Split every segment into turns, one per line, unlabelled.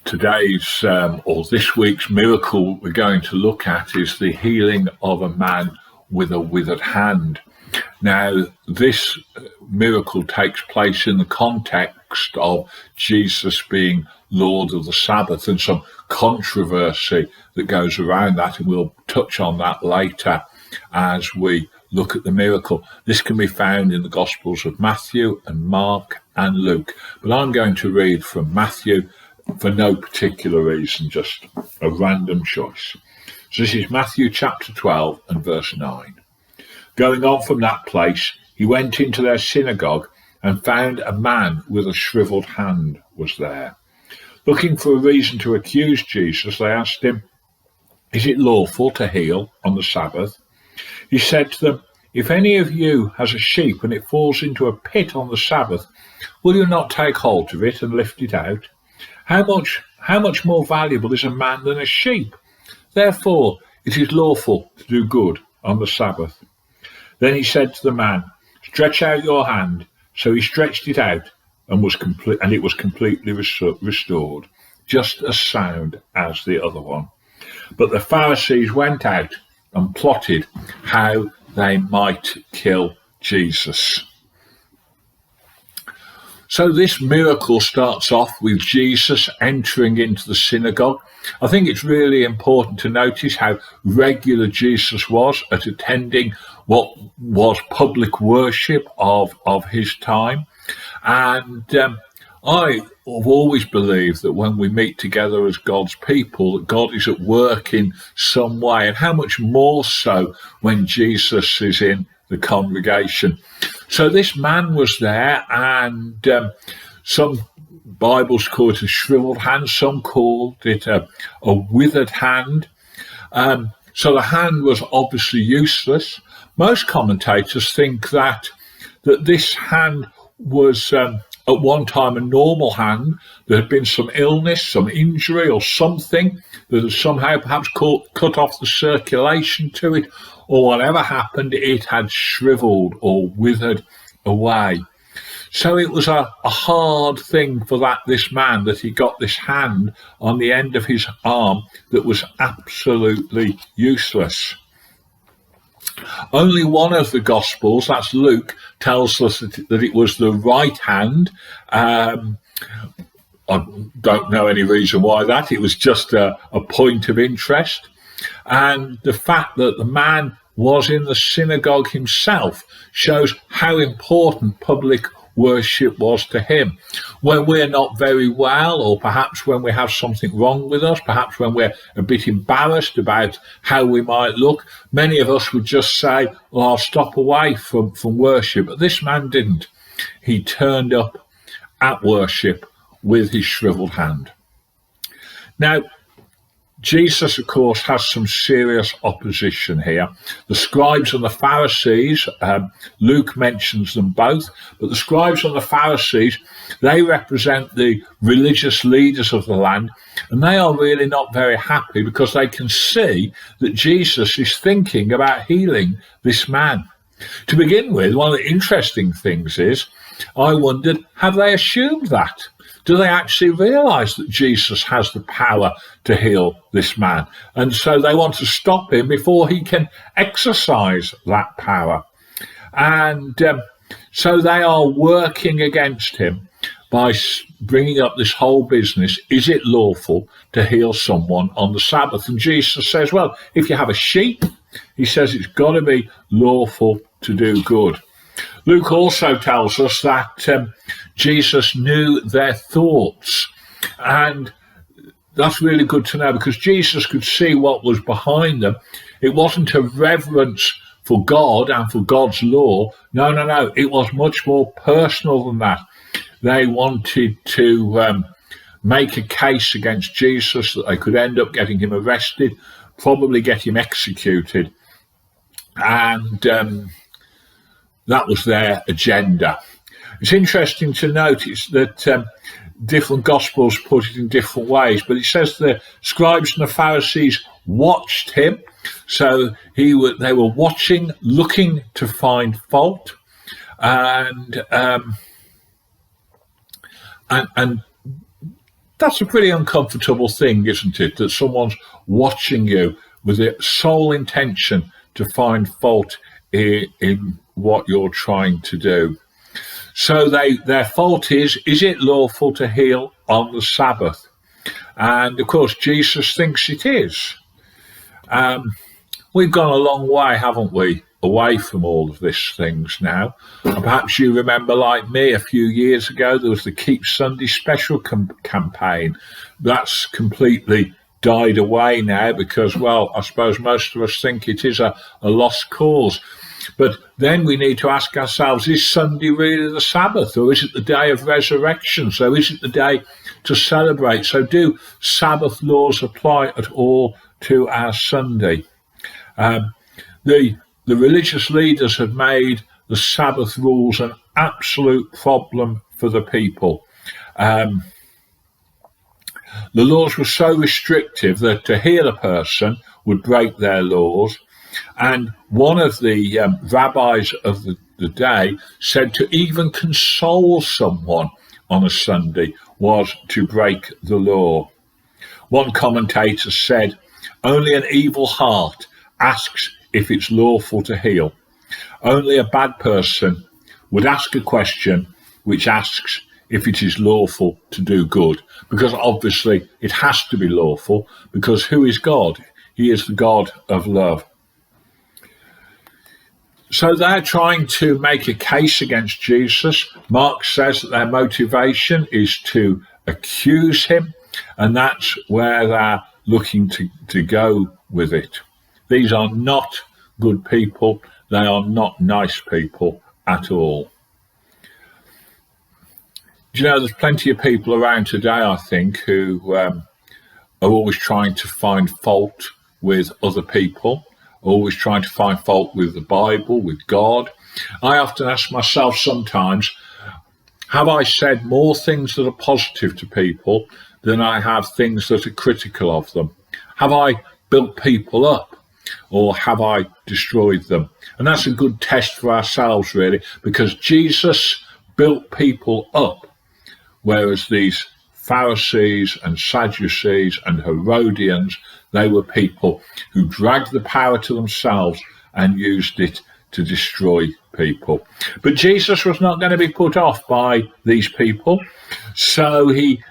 Today's or this week's miracle we're going to look at is the healing of a man with a withered hand. Now, this miracle takes place in the context of Jesus being Lord of the Sabbath and some controversy that goes around that, and we'll touch on that later as we look at the miracle. This can be found in the Gospels of Matthew and Mark and Luke, but I'm going to read from Matthew for no particular reason, just a random choice. So this is Matthew chapter 12 and verse 9. Going on from that place, he went into their synagogue and found a man with a shriveled hand was there. Looking for a reason to accuse Jesus, they asked him, "Is it lawful to heal on the Sabbath?" He said to them, "If any of you has a sheep and it falls into a pit on the Sabbath, will you not take hold of it and lift it out? How much more valuable is a man than a sheep? Therefore, it is lawful to do good on the Sabbath." Then he said to the man, "Stretch out your hand." So he stretched it out, and it was completely restored, just as sound as the other one. But the Pharisees went out and plotted how they might kill Jesus. So this miracle starts off with Jesus entering into the synagogue. I think it's really important to notice how regular Jesus was at attending what was public worship of his time. And I have always believed that when we meet together as God's people, that God is at work in some way, and how much more so when Jesus is in the congregation. So this man was there, and some Bibles call it a shriveled hand, some called it a withered hand. So the hand was obviously useless. Most commentators think that this hand was at one time a normal hand. There had been some illness, some injury or something that had somehow perhaps cut off the circulation to it, or whatever happened, it had shriveled or withered away. So it was a hard thing for this man that he got this hand on the end of his arm that was absolutely useless. Only one of the Gospels, that's Luke, tells us that it was the right hand. I don't know any reason why that. It was just a point of interest. And the fact that the man was in the synagogue himself shows how important public worship was to him. When we're not very well, or perhaps when we have something wrong with us, perhaps when we're a bit embarrassed about how we might look, many of us would just say, "Well, I'll stop away from worship." But this man didn't. He turned up at worship with his shriveled hand. Now, Jesus, of course, has some serious opposition here. The Scribes and the Pharisees, Luke mentions them both, but the Scribes and the Pharisees, they represent the religious leaders of the land, and they are really not very happy because they can see that Jesus is thinking about healing this man. To begin with, one of the interesting things is, I wondered, have they assumed that? Do they actually realise that Jesus has the power to heal this man? And so they want to stop him before he can exercise that power. And so they are working against him by bringing up this whole business. Is it lawful to heal someone on the Sabbath? And Jesus says, well, if you have a sheep, he says it's got to be lawful to do good. Luke also tells us that Jesus knew their thoughts, and that's really good to know because Jesus could see what was behind them. It wasn't a reverence for God and for God's law. No. It was much more personal than that. They wanted to make a case against Jesus that they could end up getting him arrested, probably get him executed, and that was their agenda. It's interesting to notice that different Gospels put it in different ways, but it says the Scribes and the Pharisees watched him. So they were watching, looking to find fault, and that's a pretty uncomfortable thing, isn't it? That someone's watching you with the sole intention to find fault in what you're trying to do. So their fault is it lawful to heal on the Sabbath? And of course, Jesus thinks it is. We've gone a long way, haven't we, away from all of these things now. And perhaps you remember, like me, a few years ago, there was the Keep Sunday Special campaign. That's completely died away now because, well, I suppose most of us think it is a lost cause. But then we need to ask ourselves, is Sunday really the Sabbath, or is it the day of resurrection? So is it the day to celebrate? So do Sabbath laws apply at all to our Sunday? The religious leaders have made the Sabbath rules an absolute problem for the people. The laws were so restrictive that to heal a person would break their laws. And one of the rabbis of the day said to even console someone on a Sunday was to break the law. One commentator said, only an evil heart asks if it's lawful to heal. Only a bad person would ask a question which asks if it is lawful to do good, because obviously it has to be lawful, because who is God? He is the God of love. So they're trying to make a case against Jesus. Mark says that their motivation is to accuse him, and that's where they're looking to go with it. These are not good people. They are not nice people at all. Do you know, there's plenty of people around today, I think, who are always trying to find fault with other people, always trying to find fault with the Bible, with God. I often ask myself sometimes, have I said more things that are positive to people than I have things that are critical of them? Have I built people up, or have I destroyed them? And that's a good test for ourselves, really, because Jesus built people up, whereas these Pharisees and Sadducees and Herodians, they were people who dragged the power to themselves and used it to destroy people. But Jesus was not going to be put off by these people. So he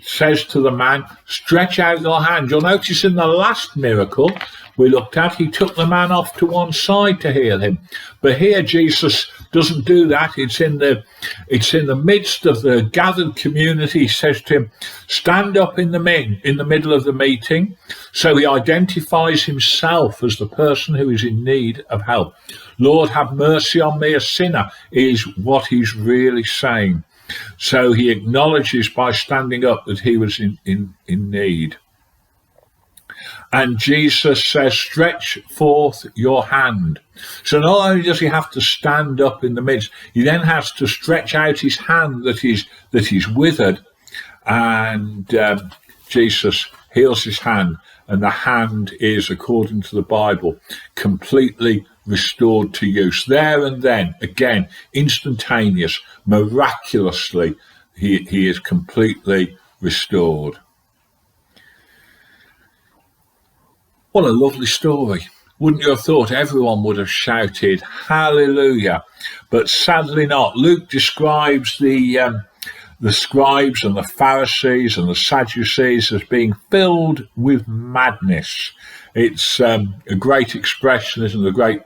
says to the man, stretch out your hand. You'll notice in the last miracle we looked at, he took the man off to one side to heal him. But here Jesus doesn't do that. It's in the midst of the gathered community. He says to him, stand up in the middle of the meeting. So he identifies himself as the person who is in need of help. Lord, have mercy on me, a sinner, is what he's really saying. So he acknowledges by standing up that he was in need. And Jesus says, stretch forth your hand. So not only does he have to stand up in the midst, he then has to stretch out his hand that is withered. And Jesus heals his hand. And the hand is, according to the Bible, completely restored to use. There and then, again, instantaneous, miraculously, he is completely restored. What a lovely story. Wouldn't you have thought everyone would have shouted, hallelujah? But sadly not. Luke describes the scribes and the Pharisees and the Sadducees as being filled with madness. It's a great expression, isn't it?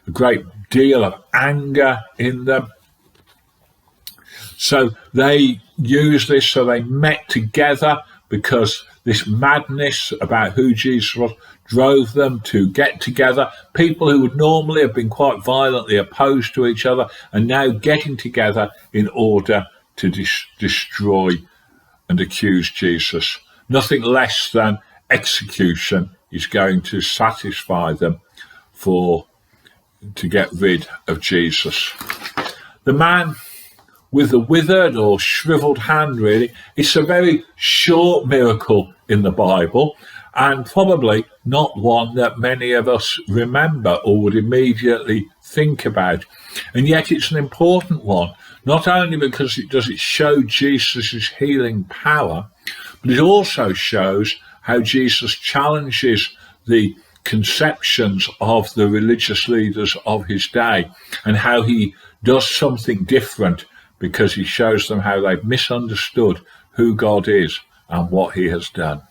A great deal of anger in them. So they used this, so they met together because this madness about who Jesus was drove them to get together. People who would normally have been quite violently opposed to each other are now getting together in order to destroy and accuse Jesus. Nothing less than execution is going to satisfy them to get rid of Jesus. The man with the withered or shriveled hand, really, it's a very short miracle in the Bible, and probably not one that many of us remember or would immediately think about. And yet it's an important one, Not only because it show Jesus' healing power, but it also shows how Jesus challenges the conceptions of the religious leaders of his day, and how he does something different because he shows them how they've misunderstood who God is and what he has done.